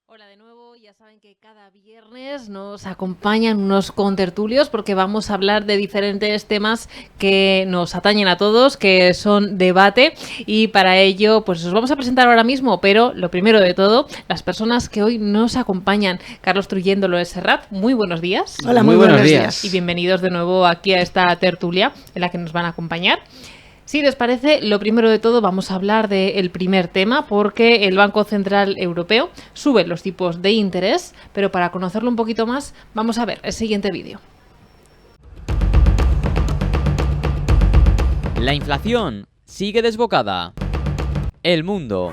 Hola de nuevo, ya saben que cada viernes nos acompañan unos contertulios porque vamos a hablar de diferentes temas que nos atañen a todos, que son debate, y para ello pues os vamos a presentar ahora mismo, pero lo primero de todo, las personas que hoy nos acompañan. Carlos Truyéndolo de Serrat, muy buenos días. Hola, muy buenos días. Y bienvenidos de nuevo aquí a esta tertulia en la que nos van a acompañar. Si les parece, lo primero de todo vamos a hablar del primer tema, porque el Banco Central Europeo sube los tipos de interés, pero para conocerlo un poquito más vamos a ver el siguiente vídeo. La inflación sigue desbocada. El mundo.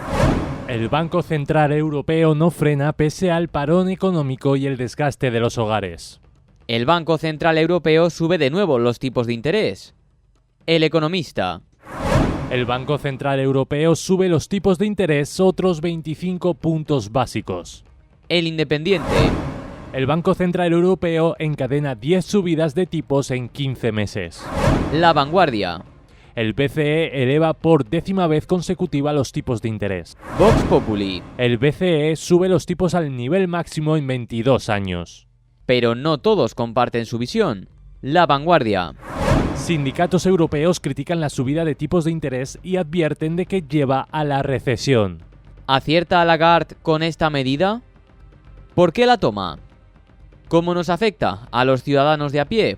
El Banco Central Europeo no frena pese al parón económico y el desgaste de los hogares. El Banco Central Europeo sube de nuevo los tipos de interés. El Economista. El Banco Central Europeo sube los tipos de interés otros 25 puntos básicos. El Independiente. El Banco Central Europeo encadena 10 subidas de tipos en 15 meses. La Vanguardia. El BCE eleva por 10ª vez consecutiva los tipos de interés. Vox Populi. El BCE sube los tipos al nivel máximo en 22 años. Pero no todos comparten su visión. La Vanguardia. Sindicatos europeos critican la subida de tipos de interés y advierten de que lleva a la recesión. ¿Acierta Lagarde con esta medida? ¿Por qué la toma? ¿Cómo nos afecta a los ciudadanos de a pie?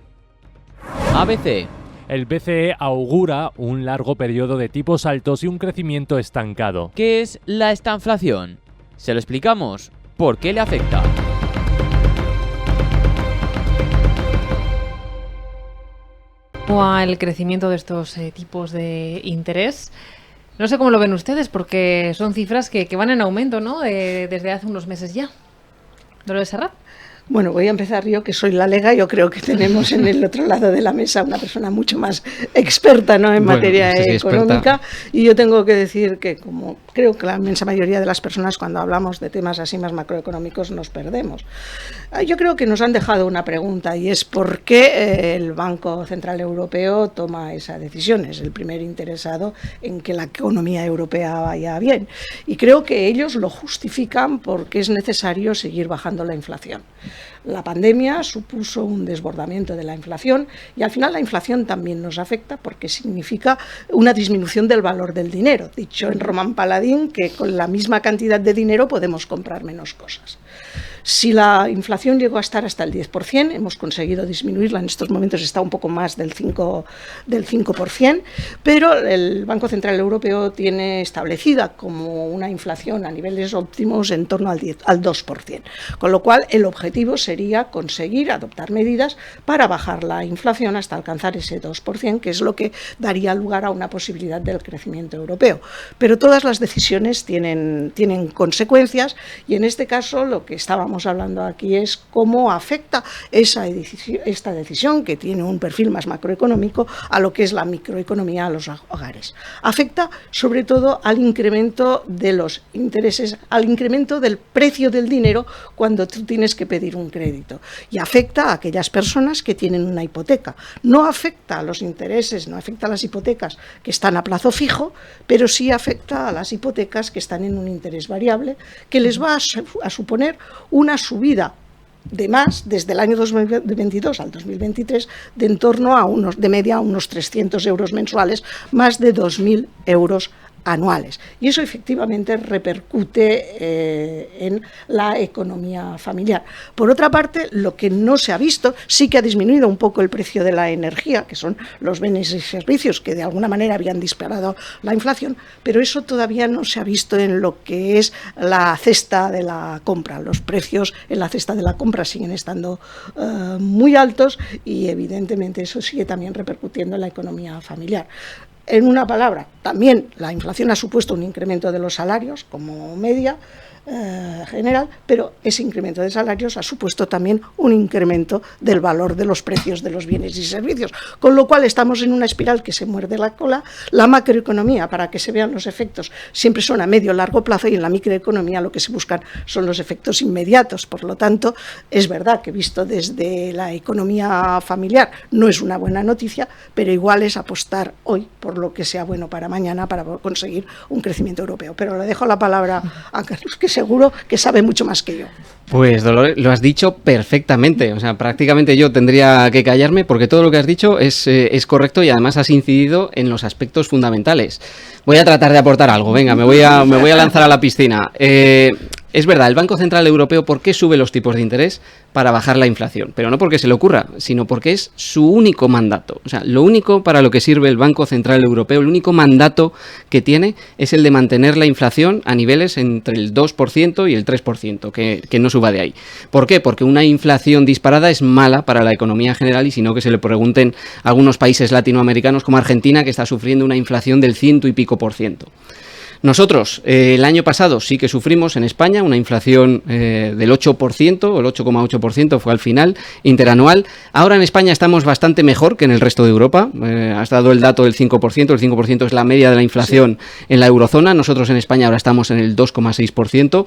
ABC. El BCE augura un largo periodo de tipos altos y un crecimiento estancado. ¿Qué es la estanflación? Se lo explicamos. ¿Por qué le afecta? El crecimiento de estos tipos de interés. No sé cómo lo ven ustedes, porque son cifras que van en aumento, ¿no? Desde hace unos meses ya. ¿Dolores Serrat? Bueno, voy a empezar yo, que soy la lega. Yo creo que tenemos en el otro lado de la mesa una persona mucho más experta, ¿no?, en materia económica. Y yo tengo que decir que, como creo que la inmensa mayoría de las personas, cuando hablamos de temas así más macroeconómicos, nos perdemos. Yo creo que nos han dejado una pregunta, y es ¿por qué el Banco Central Europeo toma esa decisión? Es el primer interesado en que la economía europea vaya bien. Y creo que ellos lo justifican porque es necesario seguir bajando la inflación. La pandemia supuso un desbordamiento de la inflación, y al final la inflación también nos afecta porque significa una disminución del valor del dinero. Dicho en Román Paladín, que con la misma cantidad de dinero podemos comprar menos cosas. Si la inflación llegó a estar hasta el 10%, hemos conseguido disminuirla, en estos momentos está un poco más del 5%, pero el Banco Central Europeo tiene establecida como una inflación a niveles óptimos en torno al 2%, con lo cual el objetivo sería conseguir adoptar medidas para bajar la inflación hasta alcanzar ese 2%, que es lo que daría lugar a una posibilidad del crecimiento europeo. Pero todas las decisiones tienen consecuencias, y en este caso lo que estábamos hablando aquí es cómo afecta esta decisión, que tiene un perfil más macroeconómico, a lo que es la microeconomía, a los hogares. Afecta sobre todo al incremento de los intereses, al incremento del precio del dinero cuando tú tienes que pedir un crédito, y afecta a aquellas personas que tienen una hipoteca. No afecta a los intereses, no afecta a las hipotecas que están a plazo fijo, pero sí afecta a las hipotecas que están en un interés variable, que les va a suponer una subida de más desde el año 2022 al 2023 de en torno a de media a unos 300 euros mensuales, más de 2.000 euros anuales. Y eso efectivamente repercute en la economía familiar. Por otra parte, lo que no se ha visto, sí que ha disminuido un poco el precio de la energía, que son los bienes y servicios que de alguna manera habían disparado la inflación, pero eso todavía no se ha visto en lo que es la cesta de la compra. Los precios en la cesta de la compra siguen estando muy altos, y evidentemente eso sigue también repercutiendo en la economía familiar. En una palabra, también la inflación ha supuesto un incremento de los salarios como media general, pero ese incremento de salarios ha supuesto también un incremento del valor de los precios de los bienes y servicios, con lo cual estamos en una espiral que se muerde la cola. La macroeconomía, para que se vean los efectos, siempre son a medio o largo plazo, y en la microeconomía lo que se buscan son los efectos inmediatos. Por lo tanto, es verdad que visto desde la economía familiar no es una buena noticia, pero igual es apostar hoy por por lo que sea bueno para mañana para conseguir un crecimiento europeo. Pero le dejo la palabra a Carlos, que seguro que sabe mucho más que yo. Pues Dolores, lo has dicho perfectamente, o sea, prácticamente yo tendría que callarme porque todo lo que has dicho es correcto y además has incidido en los aspectos fundamentales. Voy a tratar de aportar algo, venga, me voy a lanzar a la piscina. Es verdad, el Banco Central Europeo, ¿por qué sube los tipos de interés? Para bajar la inflación, pero no porque se le ocurra, sino porque es su único mandato. O sea, lo único para lo que sirve el Banco Central Europeo, el único mandato que tiene es el de mantener la inflación a niveles entre el 2% y el 3%, que no suba de ahí. ¿Por qué? Porque una inflación disparada es mala para la economía general y si no que se le pregunten a algunos países latinoamericanos como Argentina, que está sufriendo una inflación del 100 y pico %. Nosotros, el año pasado sí que sufrimos en España una inflación del 8%, el 8,8% fue al final, interanual. Ahora en España estamos bastante mejor que en el resto de Europa. Has dado el dato del 5%, el 5% es la media de la inflación en la eurozona. Nosotros en España ahora estamos en el 2,6%.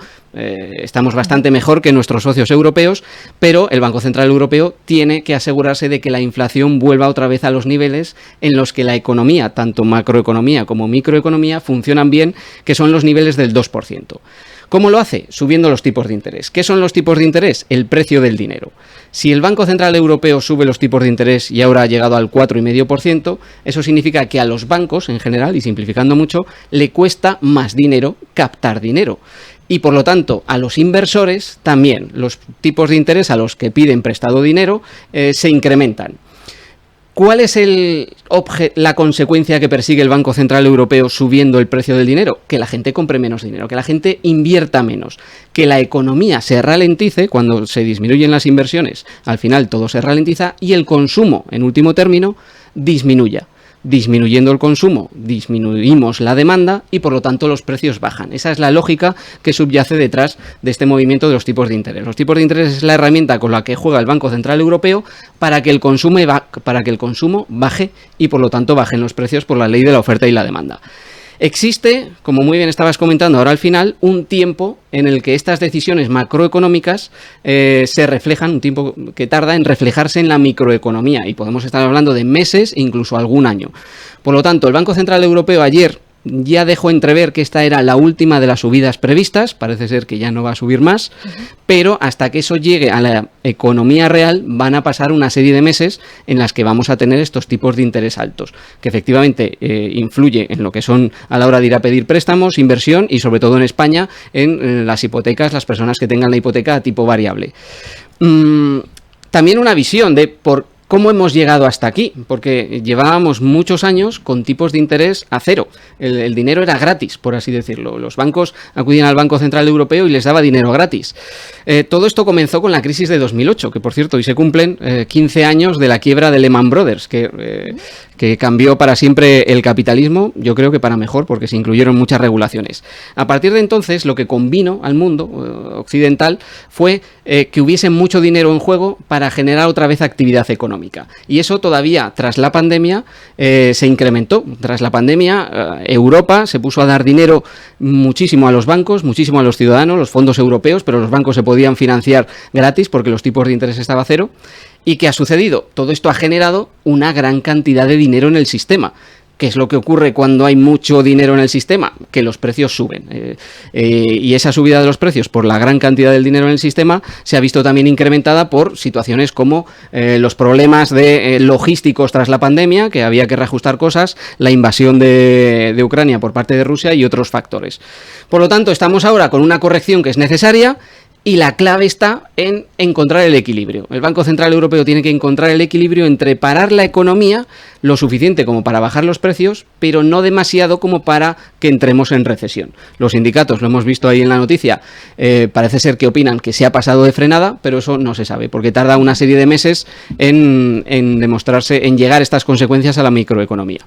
Estamos bastante mejor que nuestros socios europeos, pero el Banco Central Europeo tiene que asegurarse de que la inflación vuelva otra vez a los niveles en los que la economía, tanto macroeconomía como microeconomía, funcionan bien, que son los niveles del 2%. ¿Cómo lo hace? Subiendo los tipos de interés. ¿Qué son los tipos de interés? El precio del dinero. Si el Banco Central Europeo sube los tipos de interés y ahora ha llegado al 4,5%, eso significa que a los bancos, en general, y simplificando mucho, le cuesta más dinero captar dinero. Y por lo tanto, a los inversores también los tipos de interés a los que piden prestado dinero se incrementan. ¿Cuál es la consecuencia que persigue el Banco Central Europeo subiendo el precio del dinero? Que la gente compre menos dinero, que la gente invierta menos, que la economía se ralentice. Cuando se disminuyen las inversiones, al final todo se ralentiza y el consumo, en último término, disminuya. Disminuyendo el consumo, disminuimos la demanda y por lo tanto los precios bajan. Esa es la lógica que subyace detrás de este movimiento de los tipos de interés. Los tipos de interés es la herramienta con la que juega el Banco Central Europeo para que el consumo baje y por lo tanto bajen los precios por la ley de la oferta y la demanda. Existe, como muy bien estabas comentando ahora al final, un tiempo en el que estas decisiones macroeconómicas se reflejan, un tiempo que tarda en reflejarse en la microeconomía y podemos estar hablando de meses e incluso algún año. Por lo tanto, el Banco Central Europeo ayer ya dejó entrever que esta era la última de las subidas previstas, parece ser que ya no va a subir más, pero hasta que eso llegue a la economía real van a pasar una serie de meses en las que vamos a tener estos tipos de interés altos, que efectivamente influye en lo que son a la hora de ir a pedir préstamos, inversión y sobre todo en España en las hipotecas, las personas que tengan la hipoteca a tipo variable. También una visión de ¿cómo hemos llegado hasta aquí? Porque llevábamos muchos años con tipos de interés a cero. El dinero era gratis, por así decirlo. Los bancos acudían al Banco Central Europeo y les daba dinero gratis. Todo esto comenzó con la crisis de 2008, que por cierto hoy se cumplen 15 años de la quiebra de Lehman Brothers, que cambió para siempre el capitalismo, yo creo que para mejor, porque se incluyeron muchas regulaciones. A partir de entonces, lo que convino al mundo occidental fue que hubiese mucho dinero en juego para generar otra vez actividad económica. Y eso todavía, tras la pandemia, se incrementó. Tras la pandemia, Europa se puso a dar dinero muchísimo a los bancos, muchísimo a los ciudadanos, los fondos europeos, pero los bancos se podían financiar gratis porque los tipos de interés estaban a cero. ¿Y qué ha sucedido? Todo esto ha generado una gran cantidad de dinero en el sistema. ¿Qué es lo que ocurre cuando hay mucho dinero en el sistema? Que los precios suben. Y esa subida de los precios por la gran cantidad del dinero en el sistema se ha visto también incrementada por situaciones como los problemas logísticos tras la pandemia, que había que reajustar cosas, la invasión de Ucrania por parte de Rusia y otros factores. Por lo tanto, estamos ahora con una corrección que es necesaria. Y la clave está en encontrar el equilibrio. El Banco Central Europeo tiene que encontrar el equilibrio entre parar la economía lo suficiente como para bajar los precios, pero no demasiado como para que entremos en recesión. Los sindicatos, lo hemos visto ahí en la noticia, parece ser que opinan que se ha pasado de frenada, pero eso no se sabe, porque tarda una serie de meses en demostrarse, en llegar estas consecuencias a la microeconomía.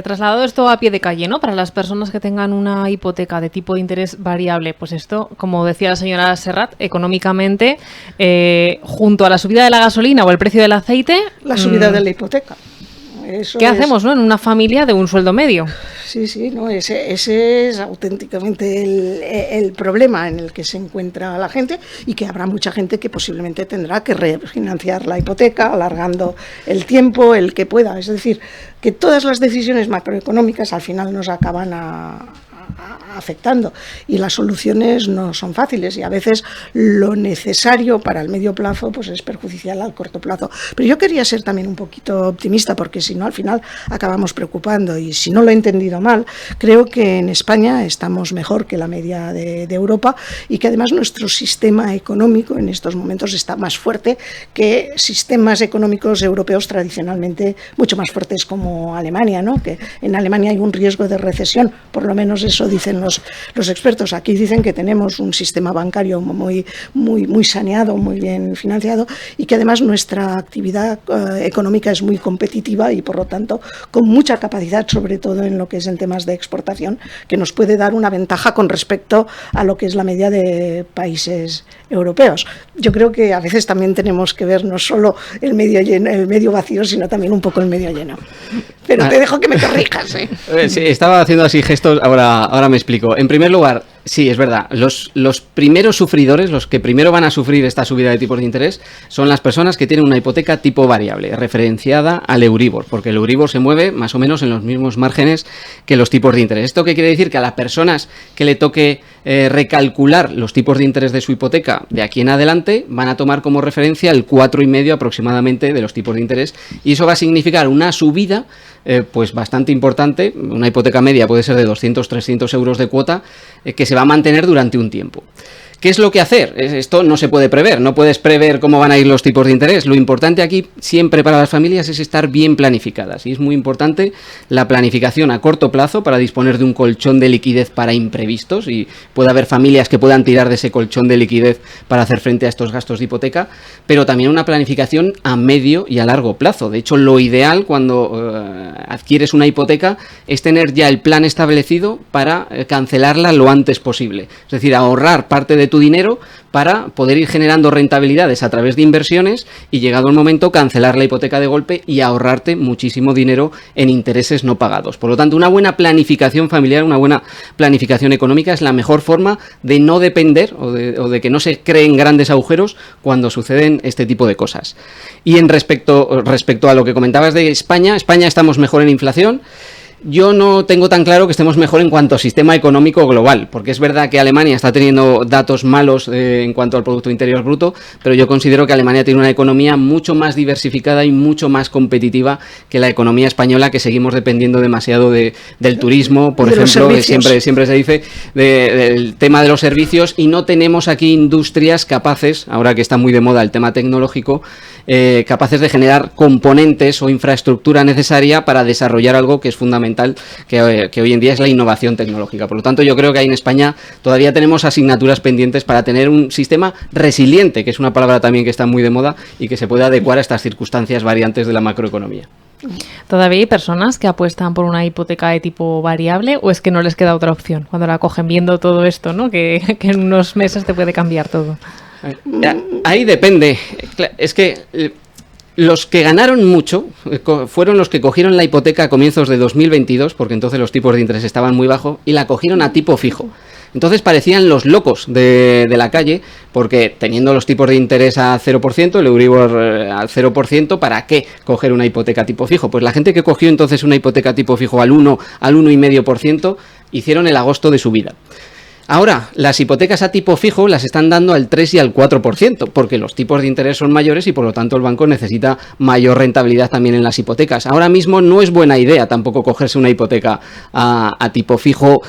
Trasladado esto a pie de calle, ¿no? Para las personas que tengan una hipoteca de tipo de interés variable, pues esto, como decía la señora Serrat, económicamente, junto a la subida de la gasolina o el precio del aceite... La subida de la hipoteca. ¿Qué hacemos, no, en una familia de un sueldo medio? Sí, no, ese es auténticamente el problema en el que se encuentra la gente, y que habrá mucha gente que posiblemente tendrá que refinanciar la hipoteca, alargando el tiempo, el que pueda. Es decir, que todas las decisiones macroeconómicas al final nos acaban afectando, y las soluciones no son fáciles, y a veces lo necesario para el medio plazo pues es perjudicial al corto plazo. Pero yo quería ser también un poquito optimista, porque si no al final acabamos preocupando, y si no lo he entendido mal, creo que en España estamos mejor que la media de Europa, y que además nuestro sistema económico en estos momentos está más fuerte que sistemas económicos europeos tradicionalmente mucho más fuertes como Alemania, ¿no? Que en Alemania hay un riesgo de recesión, por lo menos eso dicen los expertos. Aquí dicen que tenemos un sistema bancario muy saneado, muy bien financiado, y que además nuestra actividad económica es muy competitiva y por lo tanto con mucha capacidad, sobre todo en lo que es en temas de exportación, que nos puede dar una ventaja con respecto a lo que es la media de países europeos. Yo creo que a veces también tenemos que ver no solo el medio lleno, el medio vacío, sino también un poco el medio lleno. Pero te dejo que me corrijas, ¿eh? Sí, estaba haciendo así gestos, ahora me explico. En primer lugar, sí, es verdad, los primeros sufridores, los que primero van a sufrir esta subida de tipos de interés, son las personas que tienen una hipoteca tipo variable, referenciada al Euribor, porque el Euribor se mueve más o menos en los mismos márgenes que los tipos de interés. ¿Esto qué quiere decir? Que a las personas que le toque recalcular los tipos de interés de su hipoteca de aquí en adelante, van a tomar como referencia el 4,5 aproximadamente de los tipos de interés, y eso va a significar una subida pues bastante importante. Una hipoteca media puede ser de 200-300 euros de cuota, que se va a mantener durante un tiempo. ¿Qué es lo que hacer? Esto no se puede prever, no puedes prever cómo van a ir los tipos de interés. Lo importante aquí siempre para las familias es estar bien planificadas, y es muy importante la planificación a corto plazo para disponer de un colchón de liquidez para imprevistos, y puede haber familias que puedan tirar de ese colchón de liquidez para hacer frente a estos gastos de hipoteca, pero también una planificación a medio y a largo plazo. De hecho, lo ideal cuando adquieres una hipoteca es tener ya el plan establecido para cancelarla lo antes posible, es decir, ahorrar parte de tu dinero para poder ir generando rentabilidades a través de inversiones, y llegado el momento cancelar la hipoteca de golpe y ahorrarte muchísimo dinero en intereses no pagados. Por lo tanto, una buena planificación familiar, una buena planificación económica es la mejor forma de no depender o de que no se creen grandes agujeros cuando suceden este tipo de cosas. Y en respecto a lo que comentabas de España estamos mejor en inflación. Yo no tengo tan claro que estemos mejor en cuanto a sistema económico global, porque es verdad que Alemania está teniendo datos malos en cuanto al Producto Interior Bruto, pero yo considero que Alemania tiene una economía mucho más diversificada y mucho más competitiva que la economía española, que seguimos dependiendo demasiado del turismo, por ejemplo, que siempre se dice del tema de los servicios, y no tenemos aquí industrias capaces, ahora que está muy de moda el tema tecnológico, capaces de generar componentes o infraestructura necesaria para desarrollar algo que es fundamental, que hoy en día es la innovación tecnológica. Por lo tanto, yo creo que ahí en España todavía tenemos asignaturas pendientes para tener un sistema resiliente, que es una palabra también que está muy de moda y que se puede adecuar a estas circunstancias variantes de la macroeconomía. ¿Todavía hay personas que apuestan por una hipoteca de tipo variable, o es que no les queda otra opción cuando la cogen, viendo todo esto, ¿no? que en unos meses te puede cambiar todo? Ahí depende. Es que los que ganaron mucho fueron los que cogieron la hipoteca a comienzos de 2022, porque entonces los tipos de interés estaban muy bajos, y la cogieron a tipo fijo. Entonces parecían los locos de la calle, porque teniendo los tipos de interés a 0%, el Euribor al 0%, ¿para qué coger una hipoteca tipo fijo? Pues la gente que cogió entonces una hipoteca tipo fijo al 1,5%, hicieron el agosto de su vida. Ahora, las hipotecas a tipo fijo las están dando al 3 y al 4%, porque los tipos de interés son mayores y por lo tanto el banco necesita mayor rentabilidad también en las hipotecas. Ahora mismo no es buena idea tampoco cogerse una hipoteca a tipo fijo,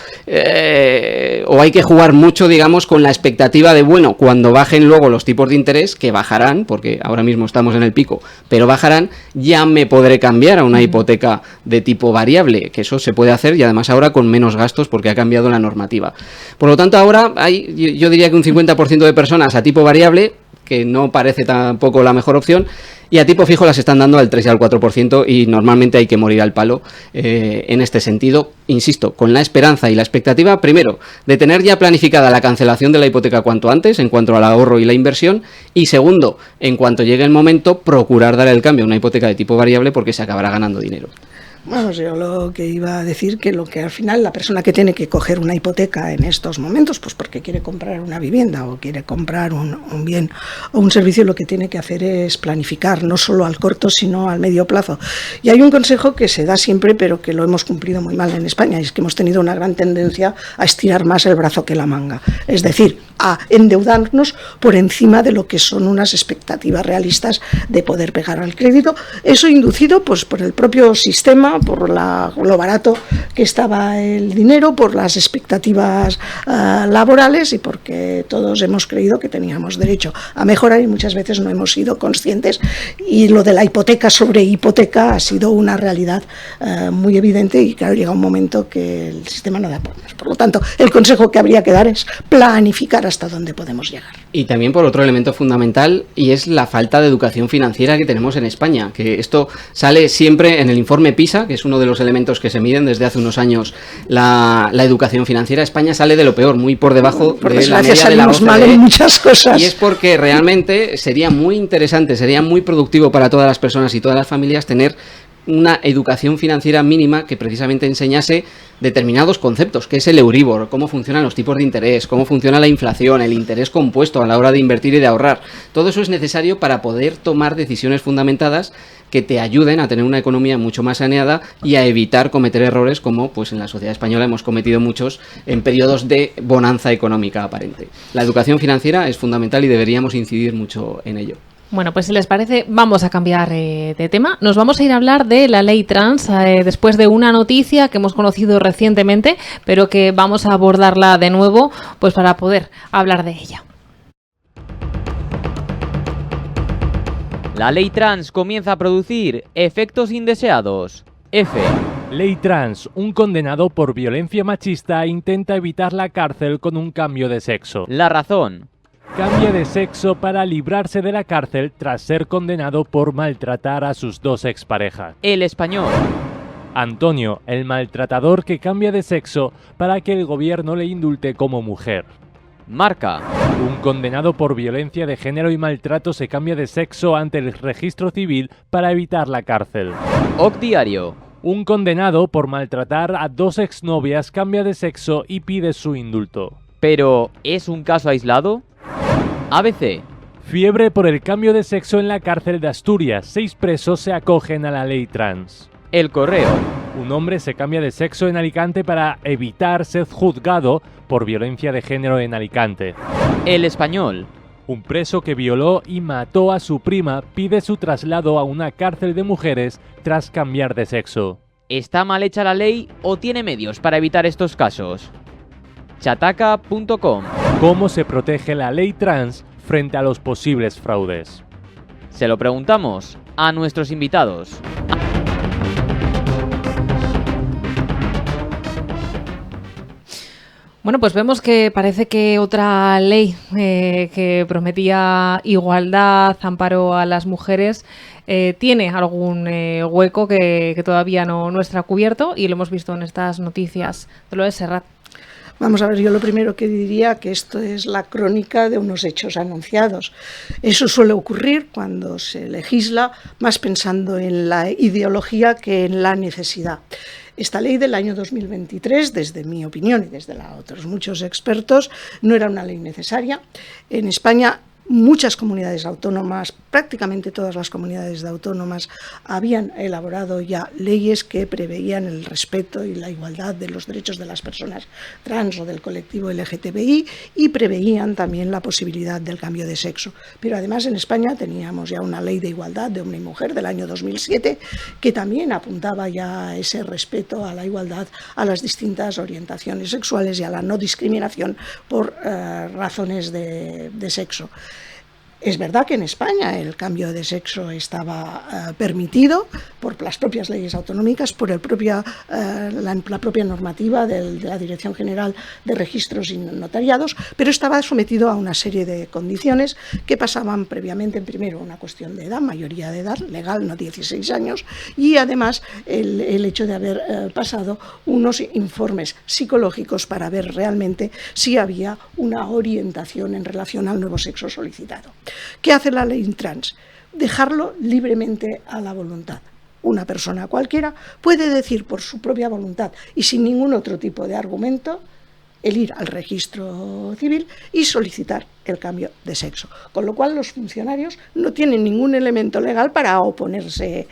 o hay que jugar mucho, digamos, con la expectativa de, bueno, cuando bajen luego los tipos de interés, que bajarán, porque ahora mismo estamos en el pico, pero bajarán, ya me podré cambiar a una hipoteca de tipo variable, que eso se puede hacer, y además ahora con menos gastos porque ha cambiado la normativa. Por lo tanto, ahora yo diría que un 50% de personas a tipo variable, que no parece tampoco la mejor opción, y a tipo fijo las están dando al 3 y al 4% y normalmente hay que morir al palo en este sentido, insisto, con la esperanza y la expectativa, primero, de tener ya planificada la cancelación de la hipoteca cuanto antes en cuanto al ahorro y la inversión, y segundo, en cuanto llegue el momento, procurar dar el cambio a una hipoteca de tipo variable porque se acabará ganando dinero. Bueno, yo lo que iba a decir que lo que al final la persona que tiene que coger una hipoteca en estos momentos, pues porque quiere comprar una vivienda o quiere comprar un bien o un servicio, lo que tiene que hacer es planificar, no solo al corto, sino al medio plazo. Y hay un consejo que se da siempre, pero que lo hemos cumplido muy mal en España, y es que hemos tenido una gran tendencia a estirar más el brazo que la manga. Es decir, a endeudarnos por encima de lo que son unas expectativas realistas de poder pagar al crédito. Eso inducido pues por el propio sistema, por lo barato que estaba el dinero, por las expectativas laborales y porque todos hemos creído que teníamos derecho a mejorar y muchas veces no hemos sido conscientes, y lo de la hipoteca sobre hipoteca ha sido una realidad muy evidente, y claro, llega un momento que el sistema no da por más. Por lo tanto, el consejo que habría que dar es planificar hasta dónde podemos llegar. Y también por otro elemento fundamental, y es la falta de educación financiera que tenemos en España, que esto sale siempre en el informe PISA, que es uno de los elementos que se miden desde hace unos años la educación financiera. España sale de lo peor, muy por debajo de la media de la OCDE, mal en muchas cosas. Y es porque realmente sería muy interesante, sería muy productivo para todas las personas y todas las familias tener una educación financiera mínima que precisamente enseñase determinados conceptos, que es el Euribor, cómo funcionan los tipos de interés, cómo funciona la inflación, el interés compuesto a la hora de invertir y de ahorrar. Todo eso es necesario para poder tomar decisiones fundamentadas que te ayuden a tener una economía mucho más saneada y a evitar cometer errores como pues en la sociedad española hemos cometido muchos en periodos de bonanza económica aparente. La educación financiera es fundamental y deberíamos incidir mucho en ello. Bueno, pues si les parece, vamos a cambiar de tema. Nos vamos a ir a hablar de la ley trans después de una noticia que hemos conocido recientemente, pero que vamos a abordarla de nuevo pues para poder hablar de ella. La ley trans comienza a producir efectos indeseados. F. Ley trans. Un condenado por violencia machista intenta evitar la cárcel con un cambio de sexo. La razón. Cambia de sexo para librarse de la cárcel tras ser condenado por maltratar a sus dos exparejas. El español. Antonio, el maltratador que cambia de sexo para que el gobierno le indulte como mujer. Marca. Un condenado por violencia de género y maltrato se cambia de sexo ante el registro civil para evitar la cárcel. OC Diario. Un condenado por maltratar a dos exnovias cambia de sexo y pide su indulto. ¿Pero es un caso aislado? ABC. Fiebre por el cambio de sexo en la cárcel de Asturias. 6 presos se acogen a la ley trans. El Correo. Un hombre se cambia de sexo en Alicante para evitar ser juzgado por violencia de género en Alicante. El Español. Un preso que violó y mató a su prima pide su traslado a una cárcel de mujeres tras cambiar de sexo. ¿Está mal hecha la ley o tiene medios para evitar estos casos? Chataca.com. ¿Cómo se protege la ley trans frente a los posibles fraudes? Se lo preguntamos a nuestros invitados. Bueno, pues vemos que parece que otra ley que prometía igualdad, amparo a las mujeres, tiene algún hueco que todavía no está cubierto, y lo hemos visto en estas noticias. Dolores Serrat. Vamos a ver, yo lo primero que diría que esto es la crónica de unos hechos anunciados. Eso suele ocurrir cuando se legisla más pensando en la ideología que en la necesidad. Esta ley del año 2023, desde mi opinión y desde la de otros muchos expertos, no era una ley necesaria. En España, muchas comunidades autónomas, prácticamente todas las comunidades autónomas, habían elaborado ya leyes que preveían el respeto y la igualdad de los derechos de las personas trans o del colectivo LGTBI, y preveían también la posibilidad del cambio de sexo. Pero además en España teníamos ya una ley de igualdad de hombre y mujer del año 2007 que también apuntaba ya a ese respeto a la igualdad, a las distintas orientaciones sexuales y a la no discriminación por razones de sexo. Es verdad que en España el cambio de sexo estaba permitido por las propias leyes autonómicas, por la propia normativa de la Dirección General de Registros y Notariados, pero estaba sometido a una serie de condiciones que pasaban previamente, primero, una cuestión de edad, mayoría de edad, legal, no 16 años, y además el hecho de haber pasado unos informes psicológicos para ver realmente si había una orientación en relación al nuevo sexo solicitado. ¿Qué hace la ley trans? Dejarlo libremente a la voluntad. Una persona cualquiera puede decir por su propia voluntad y sin ningún otro tipo de argumento el ir al registro civil y solicitar el cambio de sexo. Con lo cual los funcionarios no tienen ningún elemento legal para oponerse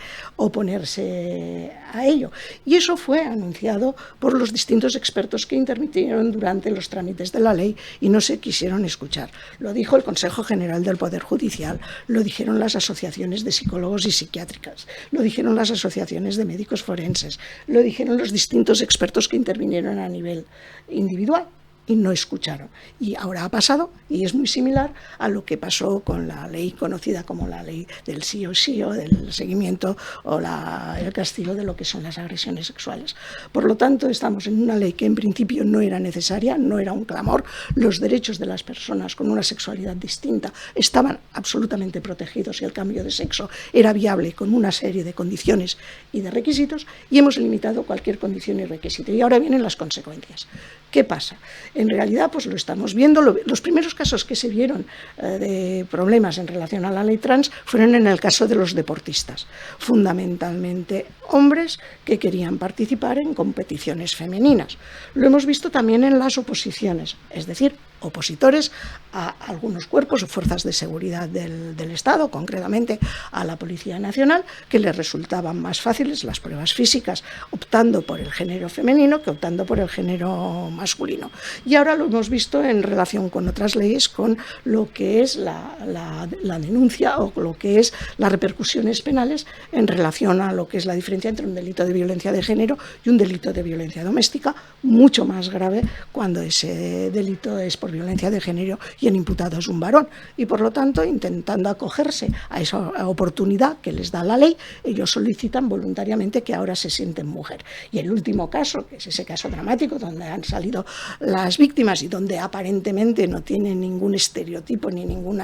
a ello. Y eso fue anunciado por los distintos expertos que intervinieron durante los trámites de la ley y no se quisieron escuchar. Lo dijo el Consejo General del Poder Judicial, lo dijeron las asociaciones de psicólogos y psiquiátricas, lo dijeron las asociaciones de médicos forenses, lo dijeron los distintos expertos que intervinieron a nivel individual. Y no escucharon. Y ahora ha pasado, y es muy similar a lo que pasó con la ley conocida como la ley del sí o sí, o del seguimiento o el castigo de lo que son las agresiones sexuales. Por lo tanto, estamos en una ley que en principio no era necesaria, no era un clamor. Los derechos de las personas con una sexualidad distinta estaban absolutamente protegidos y el cambio de sexo era viable con una serie de condiciones y de requisitos, y hemos limitado cualquier condición y requisito. Y ahora vienen las consecuencias. ¿Qué pasa? En realidad, pues lo estamos viendo. Los primeros casos que se vieron de problemas en relación a la ley trans fueron en el caso de los deportistas, fundamentalmente hombres que querían participar en competiciones femeninas. Lo hemos visto también en las oposiciones, es decir, opositores a algunos cuerpos o fuerzas de seguridad del Estado, concretamente a la Policía Nacional, que les resultaban más fáciles las pruebas físicas optando por el género femenino que optando por el género masculino. Y ahora lo hemos visto en relación con otras leyes, con lo que es la denuncia o lo que es las repercusiones penales en relación a lo que es la diferencia entre un delito de violencia de género y un delito de violencia doméstica, mucho más grave cuando ese delito es por violencia de género y el imputado es un varón. Y por lo tanto, intentando acogerse a esa oportunidad que les da la ley, ellos solicitan voluntariamente que ahora se sienten mujer. Y el último caso, que es ese caso dramático donde han salido las víctimas y donde aparentemente no tienen ningún estereotipo ni ningún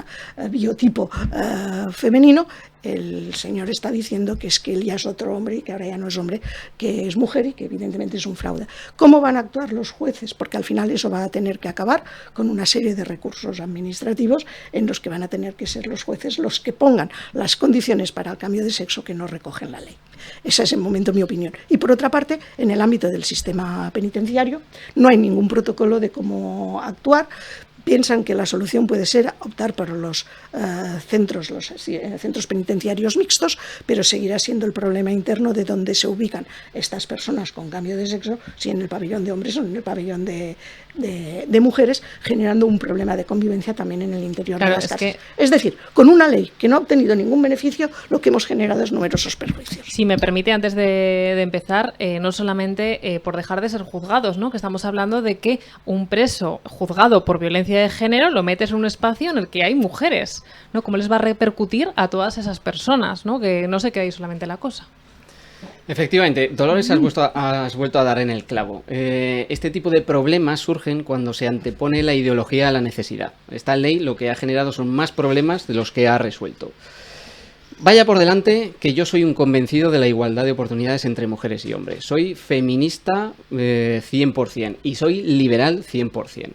biotipo femenino, el señor está diciendo que es que él ya es otro hombre y que ahora ya no es hombre, que es mujer y que evidentemente es un fraude. ¿Cómo van a actuar los jueces? Porque al final eso va a tener que acabar con una serie de recursos administrativos en los que van a tener que ser los jueces los que pongan las condiciones para el cambio de sexo que no recogen la ley. Esa es en momento mi opinión. Y por otra parte, en el ámbito del sistema penitenciario no hay ningún protocolo de cómo actuar. Piensan que la solución puede ser optar por los centros penitenciarios mixtos, pero seguirá siendo el problema interno de dónde se ubican estas personas con cambio de sexo, si en el pabellón de hombres o en el pabellón de mujeres, generando un problema de convivencia también en el interior de las casas. Es decir, con una ley que no ha obtenido ningún beneficio, lo que hemos generado es numerosos perjuicios. Si me permite, antes de empezar, no solamente por dejar de ser juzgados, ¿no? Que estamos hablando de que un preso juzgado por violencia de género lo metes en un espacio en el que hay mujeres, ¿no? ¿Cómo les va a repercutir a todas esas personas, ¿no? Que no se quede ahí solamente la cosa. Efectivamente, Dolores, has vuelto a dar en el clavo. Este tipo de problemas surgen cuando se antepone la ideología a la necesidad. Esta ley lo que ha generado son más problemas de los que ha resuelto. Vaya por delante que yo soy un convencido de la igualdad de oportunidades entre mujeres y hombres. Soy feminista 100% y soy liberal 100%.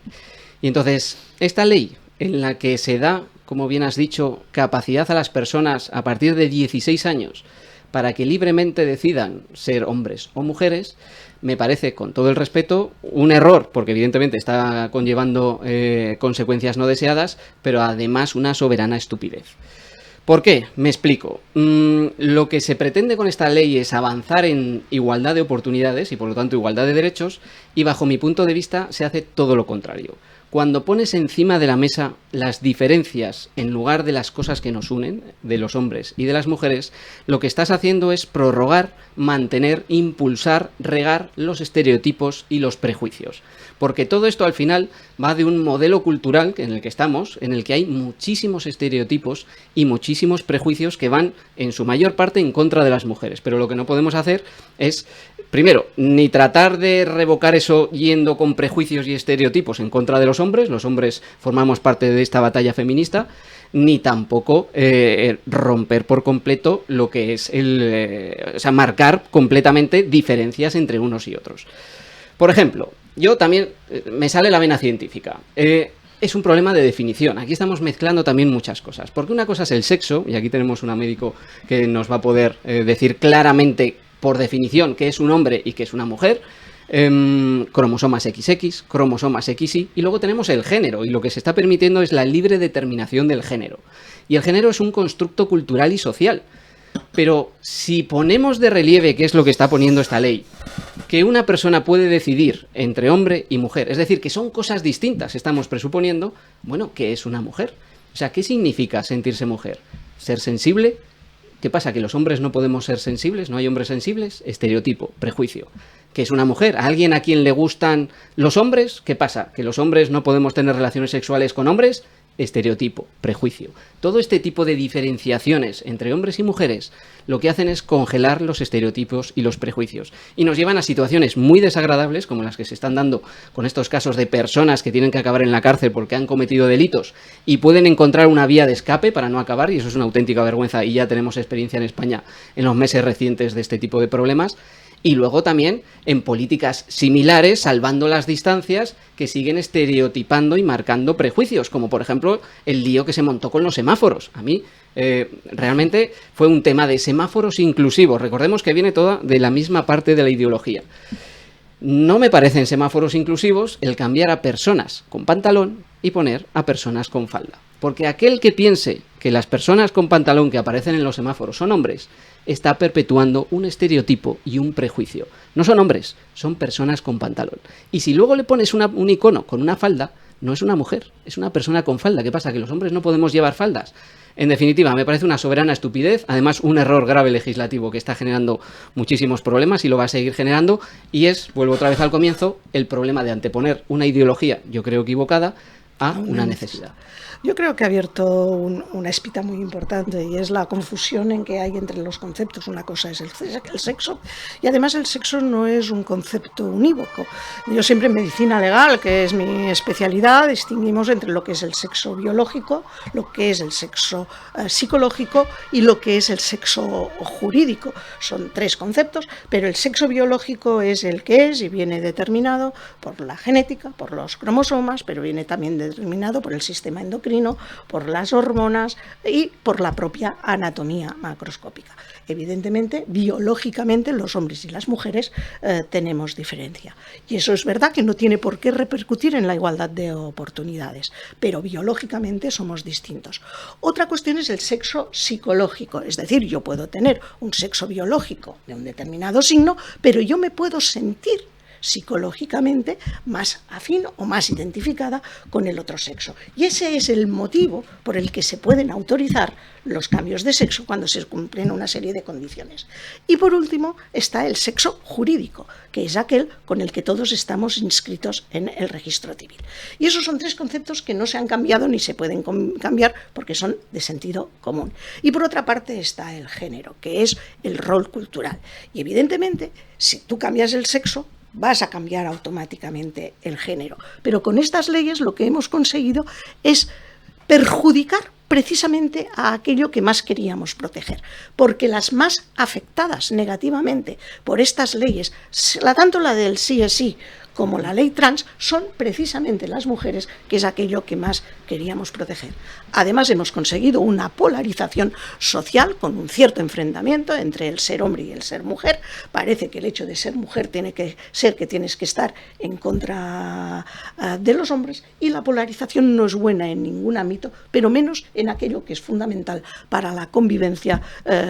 Y entonces, esta ley en la que se da, como bien has dicho, capacidad a las personas a partir de 16 años para que libremente decidan ser hombres o mujeres, me parece, con todo el respeto, un error, porque evidentemente está conllevando consecuencias no deseadas, pero además una soberana estupidez. ¿Por qué? Me explico. Lo que se pretende con esta ley es avanzar en igualdad de oportunidades y por lo tanto igualdad de derechos, y bajo mi punto de vista se hace todo lo contrario. Cuando pones encima de la mesa las diferencias en lugar de las cosas que nos unen, de los hombres y de las mujeres, lo que estás haciendo es prorrogar, mantener, impulsar, regar los estereotipos y los prejuicios. Porque todo esto al final va de un modelo cultural en el que estamos, en el que hay muchísimos estereotipos y muchísimos prejuicios que van en su mayor parte en contra de las mujeres. Pero lo que no podemos hacer es, primero, ni tratar de revocar eso yendo con prejuicios y estereotipos en contra de los hombres formamos parte de esta batalla feminista, ni tampoco romper por completo lo que es o sea, marcar completamente diferencias entre unos y otros. Por ejemplo, yo también, me sale la vena científica. Es un problema de definición. Aquí estamos mezclando también muchas cosas. Porque una cosa es el sexo, y aquí tenemos una médico que nos va a poder decir claramente, por definición, qué es un hombre y qué es una mujer. Cromosomas XX, cromosomas XY, y luego tenemos el género, y lo que se está permitiendo es la libre determinación del género. Y el género es un constructo cultural y social. Pero si ponemos de relieve, que es lo que está poniendo esta ley, que una persona puede decidir entre hombre y mujer, es decir, que son cosas distintas, estamos presuponiendo, bueno, ¿qué es una mujer? O sea, ¿qué significa sentirse mujer? ¿Ser sensible? ¿Qué pasa? ¿Que los hombres no podemos ser sensibles? ¿No hay hombres sensibles? Estereotipo, prejuicio. ¿Qué es una mujer? ¿A alguien a quien le gustan los hombres? ¿Qué pasa? ¿Que los hombres no podemos tener relaciones sexuales con hombres? Estereotipo, prejuicio. Todo este tipo de diferenciaciones entre hombres y mujeres lo que hacen es congelar los estereotipos y los prejuicios. Y nos llevan a situaciones muy desagradables, como las que se están dando con estos casos de personas que tienen que acabar en la cárcel porque han cometido delitos y pueden encontrar una vía de escape para no acabar, y eso es una auténtica vergüenza, y ya tenemos experiencia en España en los meses recientes de este tipo de problemas. Y luego también en políticas similares, salvando las distancias, que siguen estereotipando y marcando prejuicios, como por ejemplo el lío que se montó con los semáforos. A mí realmente fue un tema de semáforos inclusivos. Recordemos que viene toda de la misma parte de la ideología. No me parecen semáforos inclusivos el cambiar a personas con pantalón y poner a personas con falda. Porque aquel que piense que las personas con pantalón que aparecen en los semáforos son hombres, está perpetuando un estereotipo y un prejuicio. No son hombres, son personas con pantalón. Y si luego le pones un icono con una falda, no es una mujer, es una persona con falda. ¿Qué pasa? ¿Que los hombres no podemos llevar faldas? En definitiva, me parece una soberana estupidez, además un error grave legislativo que está generando muchísimos problemas y lo va a seguir generando, y vuelvo otra vez al comienzo, el problema de anteponer una ideología, yo creo equivocada, a una necesidad. Yo creo que ha abierto una espita muy importante, y es la confusión en que hay entre los conceptos. Una cosa es el sexo, y además el sexo no es un concepto unívoco. Yo siempre en medicina legal, que es mi especialidad, distinguimos entre lo que es el sexo biológico, lo que es el sexo psicológico y lo que es el sexo jurídico. Son tres conceptos, pero el sexo biológico es el que es y viene determinado por la genética, por los cromosomas, pero viene también determinado por el sistema endocrino, por las hormonas y por la propia anatomía macroscópica. Evidentemente, biológicamente, los hombres y las mujeres tenemos diferencia. Y eso es verdad que no tiene por qué repercutir en la igualdad de oportunidades, pero biológicamente somos distintos. Otra cuestión es el sexo psicológico, es decir, yo puedo tener un sexo biológico de un determinado signo, pero yo me puedo sentir psicológicamente más afín o más identificada con el otro sexo. Y ese es el motivo por el que se pueden autorizar los cambios de sexo cuando se cumplen una serie de condiciones. Y por último está el sexo jurídico, que es aquel con el que todos estamos inscritos en el registro civil. Y esos son tres conceptos que no se han cambiado ni se pueden cambiar porque son de sentido común. Y por otra parte está el género, que es el rol cultural. Y evidentemente, si tú cambias el sexo, vas a cambiar automáticamente el género. Pero con estas leyes lo que hemos conseguido es perjudicar precisamente a aquello que más queríamos proteger, porque las más afectadas negativamente por estas leyes, tanto la del sí es sí como la ley trans, son precisamente las mujeres, que es aquello que más queríamos proteger. Además, hemos conseguido una polarización social con un cierto enfrentamiento entre el ser hombre y el ser mujer. Parece que el hecho de ser mujer tiene que ser que tienes que estar en contra de los hombres, y la polarización no es buena en ningún ámbito, pero menos en aquello que es fundamental para la convivencia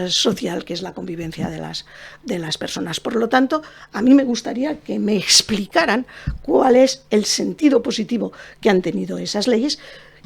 social, que es la convivencia de las personas. Por lo tanto, a mí me gustaría que me explicara explicaran cuál es el sentido positivo que han tenido esas leyes,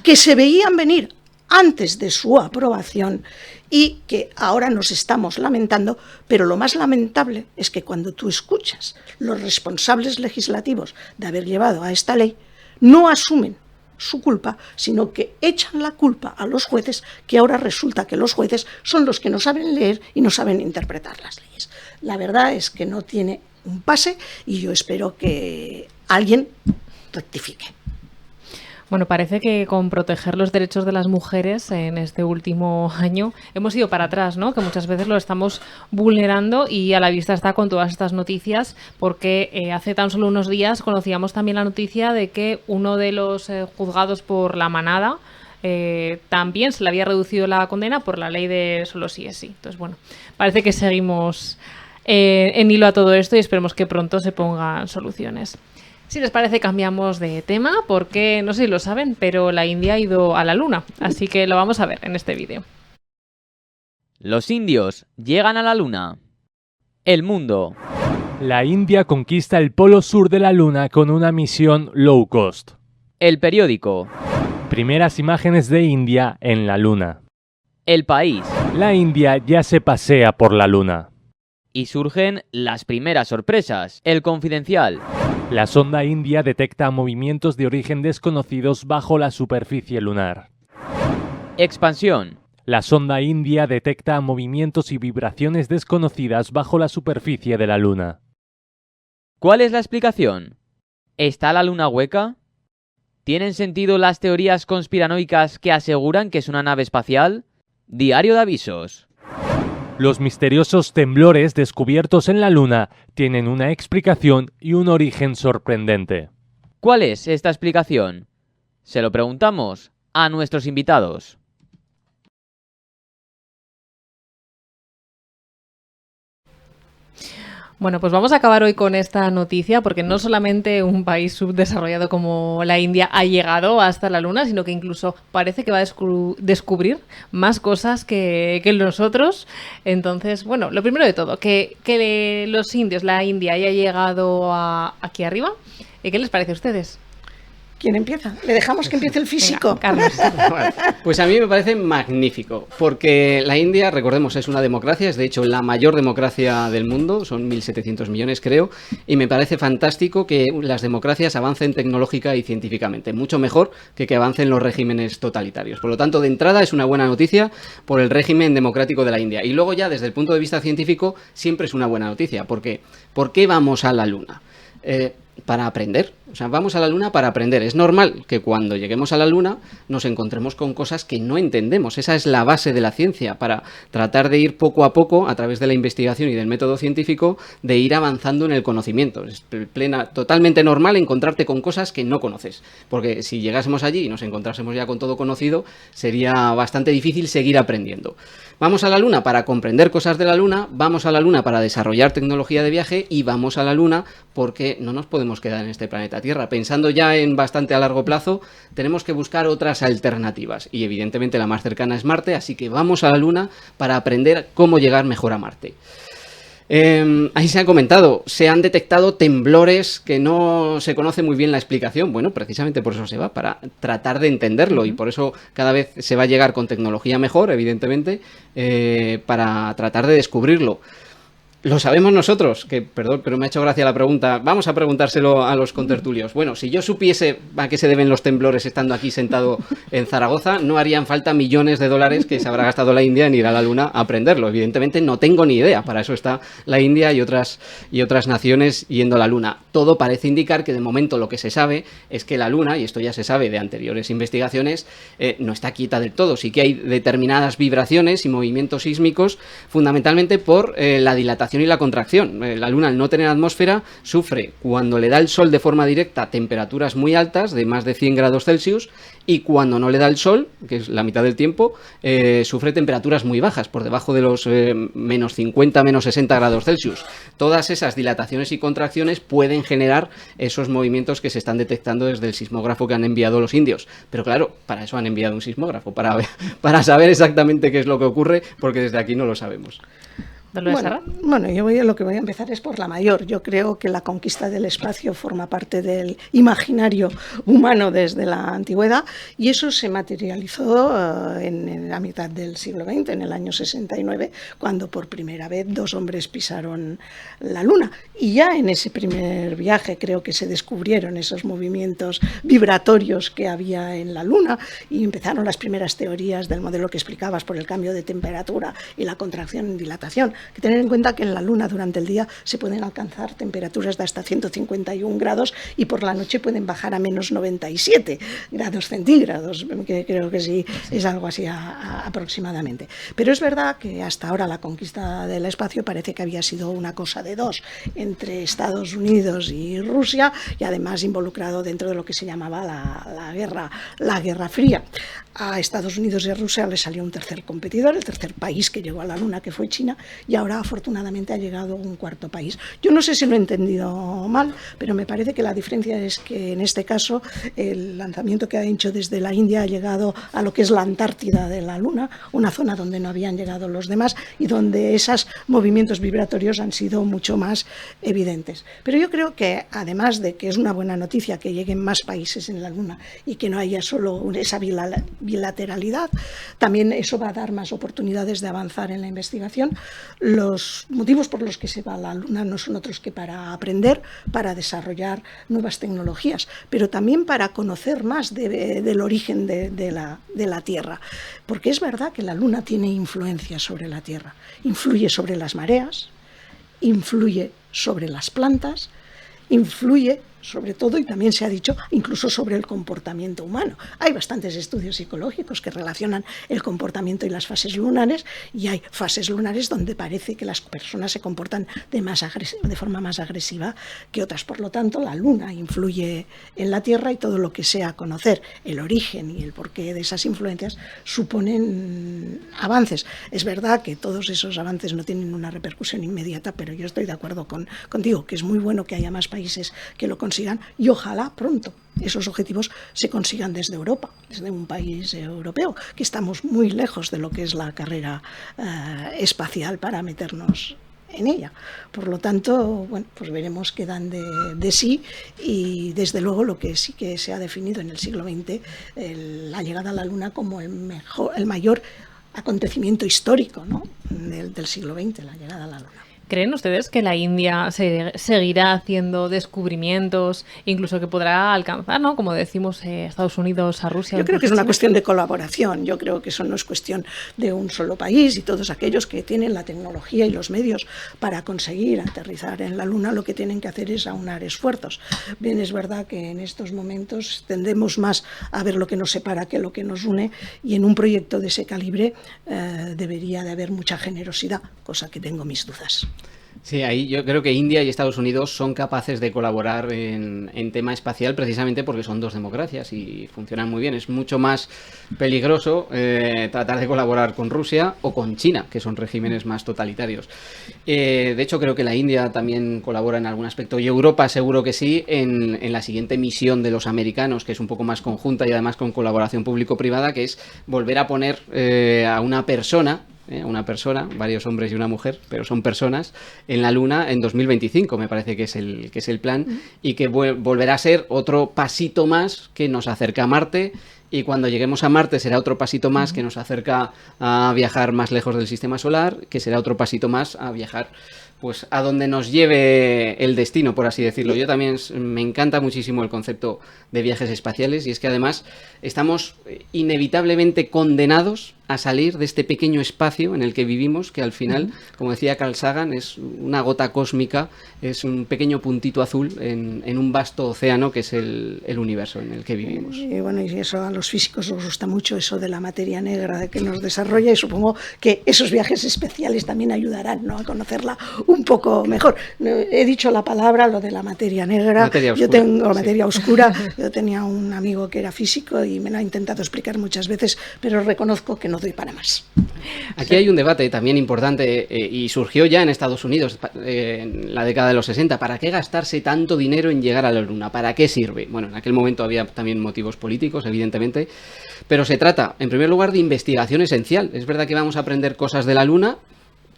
que se veían venir antes de su aprobación y que ahora nos estamos lamentando, pero lo más lamentable es que cuando tú escuchas los responsables legislativos de haber llevado a esta ley, no asumen su culpa, sino que echan la culpa a los jueces, que ahora resulta que los jueces son los que no saben leer y no saben interpretar las leyes. La verdad es que no tiene un pase y yo espero que alguien rectifique. Bueno, parece que con proteger los derechos de las mujeres en este último año hemos ido para atrás, ¿no? Que muchas veces lo estamos vulnerando y a la vista está con todas estas noticias, porque hace tan solo unos días conocíamos también la noticia de que uno de los juzgados por La Manada también se le había reducido la condena por la ley de solo sí es sí. Entonces, bueno, parece que seguimos en hilo a todo esto y esperemos que pronto se pongan soluciones. Si les parece, cambiamos de tema porque, no sé si lo saben, pero la India ha ido a la Luna, así que lo vamos a ver en este vídeo. Los indios llegan a la Luna. El mundo. La India conquista el polo sur de la Luna con una misión low cost. El periódico. Primeras imágenes de India en la Luna. El país. La India ya se pasea por la Luna. Y surgen las primeras sorpresas. El Confidencial. La sonda india detecta movimientos de origen desconocidos bajo la superficie lunar. Expansión. La sonda india detecta movimientos y vibraciones desconocidas bajo la superficie de la Luna. ¿Cuál es la explicación? ¿Está la Luna hueca? ¿Tienen sentido las teorías conspiranoicas que aseguran que es una nave espacial? Diario de avisos. Los misteriosos temblores descubiertos en la Luna tienen una explicación y un origen sorprendente. ¿Cuál es esta explicación? Se lo preguntamos a nuestros invitados. Bueno, pues vamos a acabar hoy con esta noticia porque no solamente un país subdesarrollado como la India ha llegado hasta la Luna, sino que incluso parece que va a descubrir más cosas que nosotros. Entonces, bueno, lo primero de todo, que los indios, la India haya llegado aquí arriba, ¿qué les parece a ustedes? ¿Quién empieza? ¿Le dejamos que empiece el físico? Venga, Carlos. Bueno, pues a mí me parece magnífico, porque la India, recordemos, es una democracia, es de hecho la mayor democracia del mundo, son 1.700 millones creo, y me parece fantástico que las democracias avancen tecnológica y científicamente, mucho mejor que avancen los regímenes totalitarios. Por lo tanto, de entrada es una buena noticia por el régimen democrático de la India. Y luego ya desde el punto de vista científico siempre es una buena noticia, porque ¿por qué vamos a la Luna? Para aprender, o sea, vamos a la Luna para aprender. Es normal que cuando lleguemos a la Luna nos encontremos con cosas que no entendemos. Esa es la base de la ciencia, para tratar de ir poco a poco, a través de la investigación y del método científico, de ir avanzando en el conocimiento. Es totalmente normal encontrarte con cosas que no conoces, porque si llegásemos allí y nos encontrásemos ya con todo conocido, sería bastante difícil seguir aprendiendo. Vamos a la Luna para comprender cosas de la Luna, vamos a la Luna para desarrollar tecnología de viaje y vamos a la Luna porque no nos podemos quedar en este planeta Tierra. Pensando ya en bastante a largo plazo, tenemos que buscar otras alternativas y evidentemente la más cercana es Marte, así que vamos a la Luna para aprender cómo llegar mejor a Marte. Ahí se ha comentado, se han detectado temblores que no se conoce muy bien la explicación. Bueno, precisamente por eso se va, para tratar de entenderlo, y por eso cada vez se va a llegar con tecnología mejor, evidentemente, para tratar de descubrirlo. Lo sabemos nosotros, que perdón, pero me ha hecho gracia la pregunta. Vamos a preguntárselo a los contertulios. Bueno, si yo supiese a qué se deben los temblores estando aquí sentado en Zaragoza, no harían falta millones de dólares que se habrá gastado la India en ir a la Luna a aprenderlo. Evidentemente no tengo ni idea, para eso está la India y otras naciones yendo a la Luna. Todo parece indicar que de momento lo que se sabe es que la Luna, y esto ya se sabe de anteriores investigaciones, no está quieta del todo. Sí que hay determinadas vibraciones y movimientos sísmicos, fundamentalmente por la dilatación y la contracción. La Luna, al no tener atmósfera, sufre cuando le da el Sol de forma directa temperaturas muy altas, de más de 100 grados Celsius, y cuando no le da el Sol, que es la mitad del tiempo, sufre temperaturas muy bajas, por debajo de los menos 50, menos 60 grados Celsius. Todas esas dilataciones y contracciones pueden generar esos movimientos que se están detectando desde el sismógrafo que han enviado los indios. Pero claro, para eso han enviado un sismógrafo, para saber exactamente qué es lo que ocurre, porque desde aquí no lo sabemos. Bueno, lo que voy a empezar es por la mayor. Yo creo que la conquista del espacio forma parte del imaginario humano desde la antigüedad y eso se materializó en la mitad del siglo XX, en el año 69, cuando por primera vez 2 hombres pisaron la Luna. Y ya en ese primer viaje creo que se descubrieron esos movimientos vibratorios que había en la Luna y empezaron las primeras teorías del modelo que explicabas por el cambio de temperatura y la contracción y dilatación. Hay que tener en cuenta que en la Luna durante el día se pueden alcanzar temperaturas de hasta 151 grados y por la noche pueden bajar a menos 97 grados centígrados, que creo que sí es algo así aproximadamente. Pero es verdad que hasta ahora la conquista del espacio parece que había sido una cosa de dos entre Estados Unidos y Rusia y además involucrado dentro de lo que se llamaba la Guerra Fría. A Estados Unidos y a Rusia le salió un tercer competidor, el tercer país que llegó a la Luna, que fue China, y ahora afortunadamente ha llegado un cuarto país. Yo no sé si lo he entendido mal, pero me parece que la diferencia es que en este caso el lanzamiento que ha hecho desde la India ha llegado a lo que es la Antártida de la Luna, una zona donde no habían llegado los demás y donde esos movimientos vibratorios han sido mucho más evidentes. Pero yo creo que además de que es una buena noticia que lleguen más países en la Luna y que no haya solo esa bilateralidad, también eso va a dar más oportunidades de avanzar en la investigación. Los motivos por los que se va a la Luna no son otros que para aprender, para desarrollar nuevas tecnologías, pero también para conocer más del origen de la Tierra. Porque es verdad que la Luna tiene influencia sobre la Tierra, influye sobre las mareas, influye sobre las plantas, influye sobre todo, y también se ha dicho, incluso sobre el comportamiento humano. Hay bastantes estudios psicológicos que relacionan el comportamiento y las fases lunares, y hay fases lunares donde parece que las personas se comportan de forma más agresiva que otras. Por lo tanto, la Luna influye en la Tierra y todo lo que sea conocer el origen y el porqué de esas influencias suponen avances. Es verdad que todos esos avances no tienen una repercusión inmediata, pero yo estoy de acuerdo contigo, que es muy bueno que haya más países que lo consigan y ojalá pronto esos objetivos se consigan desde Europa, desde un país europeo, que estamos muy lejos de lo que es la carrera espacial para meternos en ella. Por lo tanto, bueno, pues veremos qué dan de sí y desde luego lo que sí que se ha definido en el siglo XX, la llegada a la Luna como el mayor acontecimiento histórico, ¿no?, del siglo XX, la llegada a la Luna. ¿Creen ustedes que la India seguirá haciendo descubrimientos, incluso que podrá alcanzar, ¿no?, como decimos, Estados Unidos a Rusia? Yo creo que es una cuestión de colaboración. Yo creo que eso no es cuestión de un solo país y todos aquellos que tienen la tecnología y los medios para conseguir aterrizar en la Luna lo que tienen que hacer es aunar esfuerzos. Bien, es verdad que en estos momentos tendemos más a ver lo que nos separa que lo que nos une y en un proyecto de ese calibre debería de haber mucha generosidad, cosa que tengo mis dudas. Sí, ahí yo creo que India y Estados Unidos son capaces de colaborar en tema espacial precisamente porque son dos democracias y funcionan muy bien. Es mucho más peligroso tratar de colaborar con Rusia o con China, que son regímenes más totalitarios. De hecho, creo que la India también colabora en algún aspecto y Europa seguro que sí en la siguiente misión de los americanos, que es un poco más conjunta y además con colaboración público-privada, que es volver a poner a una persona, varios hombres y una mujer, pero son personas, en la Luna en 2025, me parece que es el plan, y que volverá a ser otro pasito más que nos acerca a Marte, y cuando lleguemos a Marte será otro pasito más que nos acerca a viajar más lejos del sistema solar, que será otro pasito más a viajar pues a donde nos lleve el destino, por así decirlo. Yo también me encanta muchísimo el concepto de viajes espaciales y es que además estamos inevitablemente condenados a salir de este pequeño espacio en el que vivimos, que al final, como decía Carl Sagan, es una gota cósmica, es un pequeño puntito azul en un vasto océano que es el universo en el que vivimos. Y bueno, y eso a los físicos nos gusta mucho, eso de la materia negra de que nos desarrolla, y supongo que esos viajes especiales también ayudarán, ¿no?, a conocerla un poco mejor. He dicho la palabra, lo de la materia negra, yo tengo materia oscura, yo tenía un amigo que era físico y me lo ha intentado explicar muchas veces, pero reconozco que no doy para más. Aquí hay un debate también importante y surgió ya en Estados Unidos en la década de los 60. ¿Para qué gastarse tanto dinero en llegar a la Luna? ¿Para qué sirve? Bueno, en aquel momento había también motivos políticos, evidentemente, pero se trata, en primer lugar, de investigación esencial. Es verdad que vamos a aprender cosas de la Luna,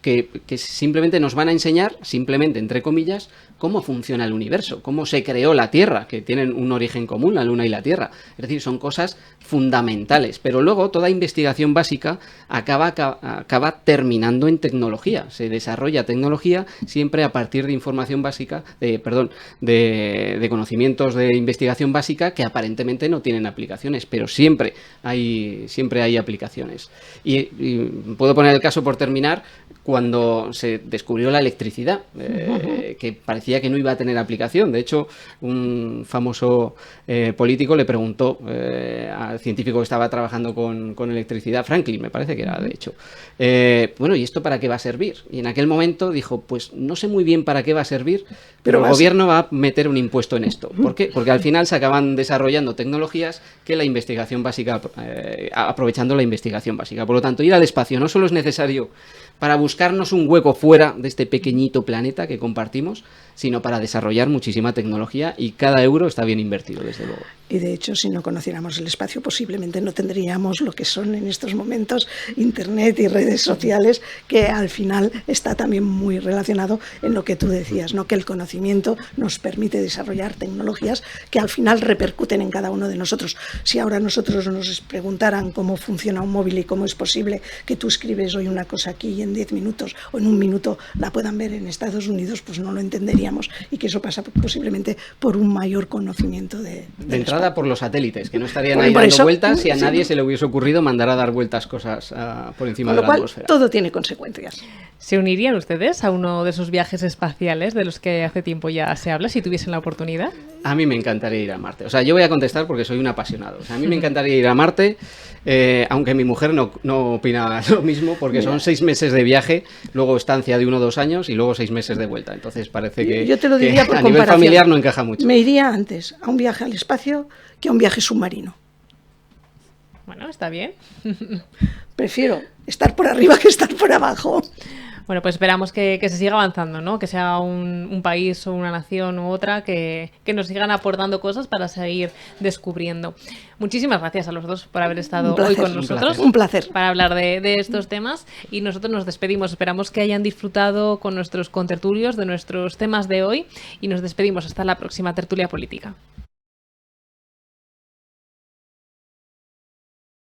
que simplemente nos van a enseñar, simplemente entre comillas, cómo funciona el universo, cómo se creó la Tierra, que tienen un origen común, la Luna y la Tierra. Es decir, son cosas fundamentales. Pero luego toda investigación básica acaba terminando en tecnología. Se desarrolla tecnología siempre a partir de información básica, de conocimientos de investigación básica que aparentemente no tienen aplicaciones, pero siempre hay aplicaciones. Y puedo poner el caso por terminar, cuando se descubrió la electricidad, que parecía que no iba a tener aplicación. De hecho, un famoso político le preguntó al científico que estaba trabajando con electricidad, Franklin, me parece que era, de hecho, bueno, ¿y esto para qué va a servir? Y en aquel momento dijo, pues no sé muy bien para qué va a servir, pero el gobierno va a meter un impuesto en esto. ¿Por qué? Porque al final se acaban desarrollando tecnologías que la investigación básica, aprovechando la investigación básica. Por lo tanto, ir al espacio no solo es necesario para buscarnos un hueco fuera de este pequeñito planeta que compartimos, sino para desarrollar muchísima tecnología, y cada euro está bien invertido, desde luego. Y de hecho, si no conociéramos el espacio, posiblemente no tendríamos lo que son en estos momentos Internet y redes sociales, que al final está también muy relacionado en lo que tú decías, ¿no? Que el conocimiento nos permite desarrollar tecnologías que al final repercuten en cada uno de nosotros. Si ahora nosotros nos preguntaran cómo funciona un móvil y cómo es posible que tú escribes hoy una cosa aquí y en 10 minutos o en un minuto la puedan ver en Estados Unidos, pues no lo entenderíamos, y que eso pasa posiblemente por un mayor conocimiento de entrada por los satélites, que no estarían ahí dando vueltas si a nadie se le hubiese ocurrido mandar a dar vueltas cosas por encima de la atmósfera. Todo tiene consecuencias. ¿Se unirían ustedes a uno de esos viajes espaciales de los que hace tiempo ya se habla, si tuviesen la oportunidad? A mí me encantaría ir a Marte. O sea, yo voy a contestar porque soy un apasionado. O sea, a mí me encantaría ir a Marte, aunque mi mujer no opina lo mismo, porque son 6 meses de viaje, luego estancia de 1 o 2 años y luego 6 meses de vuelta. Entonces parece que, yo te lo diría que a nivel familiar no encaja mucho. Me iría antes a un viaje al espacio que a un viaje submarino. Bueno, está bien. Prefiero estar por arriba que estar por abajo. Bueno, pues esperamos que se siga avanzando, ¿no? Que sea un país o una nación u otra que nos sigan aportando cosas para seguir descubriendo. Muchísimas gracias a los dos por haber estado hoy con nosotros. Un placer. Para hablar de estos temas, y nosotros nos despedimos. Esperamos que hayan disfrutado con nuestros contertulios de nuestros temas de hoy, y nos despedimos hasta la próxima tertulia política.